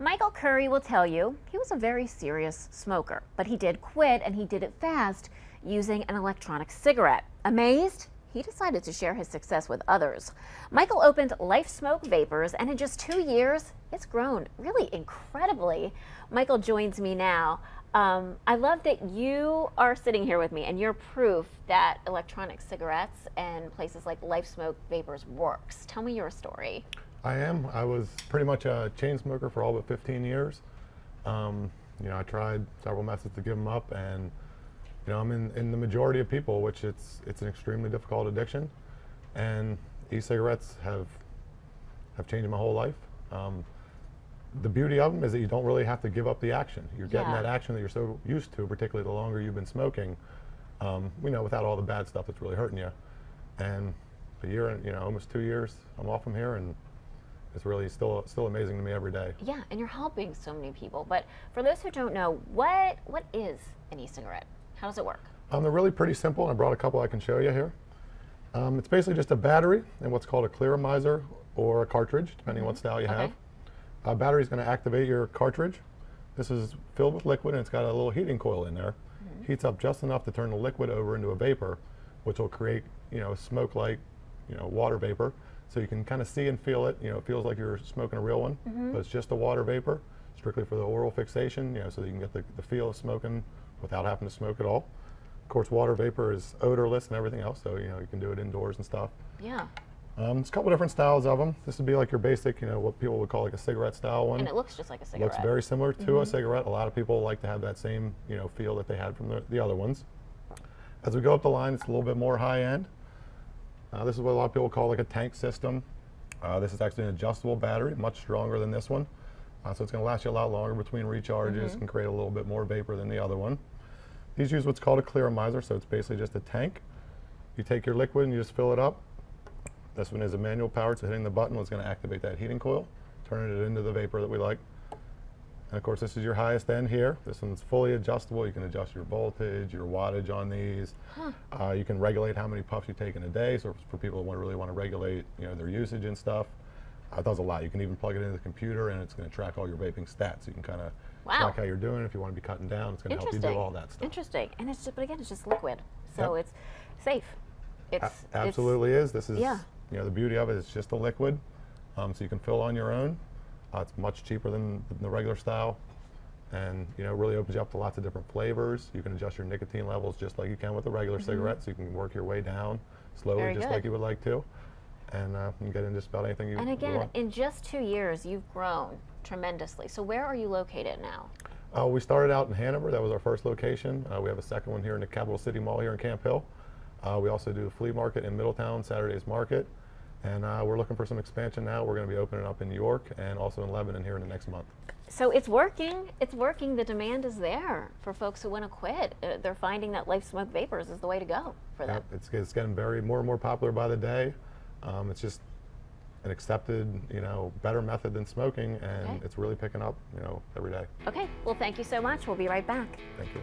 Michael Curry will tell you he was a very serious smoker, but he did quit, and he did it fast using an electronic cigarette. Amazed? He decided to share his success with others. Michael opened LifeSmoke Vapors, and in just 2 years, it's grown really incredibly. Michael joins me now. I love that you are sitting here with me, and you're proof that electronic cigarettes and places like LifeSmoke Vapors works. Tell me your story. I am. I was pretty much a chain smoker for all but 15 years. I tried several methods to give them up, and I'm in the majority of people, which it's an extremely difficult addiction. And e-cigarettes have changed my whole life. The beauty of them is that you don't really have to give up the action. You're getting that action that you're so used to, particularly the longer you've been smoking. Without all the bad stuff that's really hurting you. And a year and almost 2 years, I'm off from here, and it's really still amazing to me every day. Yeah, and you're helping so many people. But for those who don't know, what is an e-cigarette? How does it work? They're really pretty simple, and I brought a couple I can show you here. It's basically just a battery and what's called a clearomizer or a cartridge, depending on what style you have. A battery is going to activate your cartridge. This is filled with liquid, and it's got a little heating coil in there. Heats up just enough to turn the liquid over into a vapor, which will create smoke like water vapor. So you can kind of see and feel it. It feels like you're smoking a real one, but it's just a water vapor, strictly for the oral fixation, so that you can get the feel of smoking without having to smoke at all. Of course, water vapor is odorless and everything else, so you can do it indoors and stuff. Yeah. There's a couple different styles of them. This would be like your basic, what people would call like a cigarette style one. And it looks just like a cigarette. Looks very similar to a cigarette. A lot of people like to have that same, feel that they had from the other ones. As we go up the line, it's a little bit more high end. This is what a lot of people call like a tank system. This is actually an adjustable battery, much stronger than this one. So it's going to last you a lot longer between recharges, can create a little bit more vapor than the other one. These use what's called a clearomizer, so it's basically just a tank. You take your liquid and you just fill it up. This one is a manual powered, so hitting the button is going to activate that heating coil, turning it into the vapor that we like. And of course, this is your highest end here. This one's fully adjustable. You can adjust your voltage, your wattage on these. You can regulate how many puffs you take in a day. So for people who really want to regulate, their usage and stuff, it does a lot. You can even plug it into the computer, and it's going to track all your vaping stats. So you can kind of track how you're doing. If you want to be cutting down, it's going to help you do all that stuff. Interesting. And it's just, but again, it's just liquid, so it's safe. Absolutely is. This is the beauty of it. It's just a liquid, so you can fill on your own. It's much cheaper than the regular style, and really opens you up to lots of different flavors. You can adjust your nicotine levels just like you can with a regular cigarette, so you can work your way down slowly, just like you would like to, and you can get in just about anything you want. And again, in just 2 years, you've grown tremendously. So where are you located now? We started out in Hanover. That was our first location. We have a second one here in the Capital City Mall here in Camp Hill. We also do the flea market in Middletown, Saturday's Market. And we're looking for some expansion now. We're going to be opening up in New York and also in Lebanon here in the next month. So it's working. It's working. The demand is there for folks who want to quit. They're finding that LifeSmoke Vapors is the way to go for them. It's getting more and more popular by the day. It's just an accepted, better method than smoking, and it's really picking up, every day. Okay. Well, thank you so much. We'll be right back. Thank you.